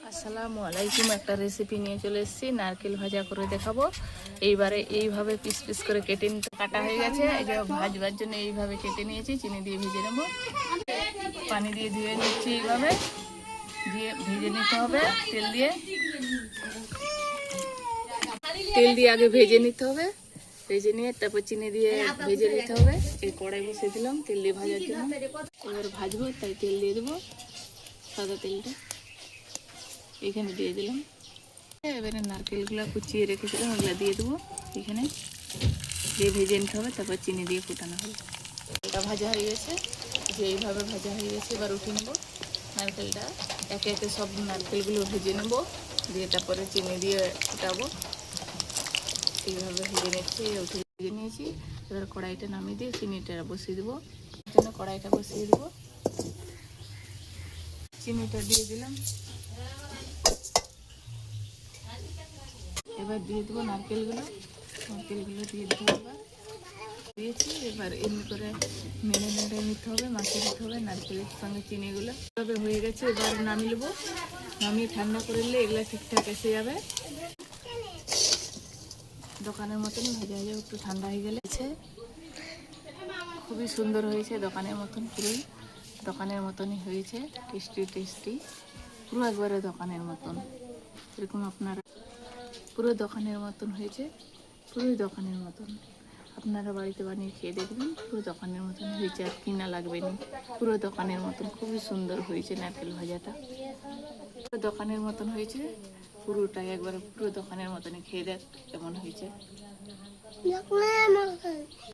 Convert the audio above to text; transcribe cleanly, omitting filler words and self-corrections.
আসসালামু আলাইকুম। একটা রেসিপি নিয়ে চলে এসেছি, নারকেল ভাজা করে দেখাবো। এইবারে এইভাবে পিস পিস করে কেটে নিতে কাটা হয়ে গেছে। এই যে ভাজবার জন্য এইভাবে কেটে নিয়েছি, চিনি দিয়ে ভেজে নেবো। পানি দিয়ে ধুয়ে নিচ্ছি, এইভাবে দিয়ে ভেজে নিতে হবে। তেল দিয়ে আগে ভেজে নিতে হবে, ভেজে নিয়ে তারপর চিনি দিয়ে ভেজে নিতে হবে। এই কড়াই বসিয়ে দিলাম তেল দিয়ে ভাজার জন্য। এবার ভাজবো, তাই তেল দিয়ে দেবো, সাদা তেলটা এখানে দিয়ে দিলাম। এবারে নারকেলগুলো কুচিয়ে রেখেছিলাম, ওগুলো দিয়ে দেবো এখানে, দিয়ে ভেজে নিতে হবে। তারপর চিনি দিয়ে ফুটানো হবে। এটা ভাজা হয়ে গেছে, যে এইভাবে ভাজা হয়ে গেছে। এবার উঠিয়ে নেবো নারকেলটা, একে একে সব নারকেলগুলো ভেজে নেব, দিয়ে তারপরে চিনি দিয়ে ফুটাবো। এইভাবে ভেজে নিচ্ছি, ভেজে নিয়েছি। এবার কড়াইটা নামিয়ে দিয়ে চিনিটা বসিয়ে দেবো। জন্য কড়াইটা বসিয়ে দেবো, চিনিটা দিয়ে দিলাম। এবার দিয়ে দেবো নারকেলগুলো দিয়ে দিতে হবে। দিয়েছি, এবার এমনি করে মেরে নিতে হবে, মাখিয়ে দিতে হবে নারকেলের সঙ্গে চিনিগুলো। এভাবে হয়ে গেছে, এবার নামিয়ে নেবো। নামিয়ে ঠান্ডা করে নিলে এগুলো ঠিকঠাক এসে যাবে। দোকানের মতনই ভাজা হয়ে যাবে, একটু ঠান্ডা হয়ে গেলে। খুবই সুন্দর হয়েছে, দোকানের মতন, পুরোই দোকানের মতনই হয়েছে। টেস্টি পুরো একবারে দোকানের মতন। এরকম আপনারা পুরো দোকানের মতন হয়েছে, পুরোই দোকানের মতন। আপনারা বাড়িতে বানিয়ে খেয়ে দেখবেন, পুরো দোকানের মতন হয়েছে, আর কিনা লাগবে না। পুরো দোকানের মতন খুবই সুন্দর হয়েছে নারকেল ভাজাটা। পুরো দোকানের মতন হয়েছে, পুরোটাই একবারে পুরো দোকানের মতনই। খেয়ে দেখ কেমন হয়েছে।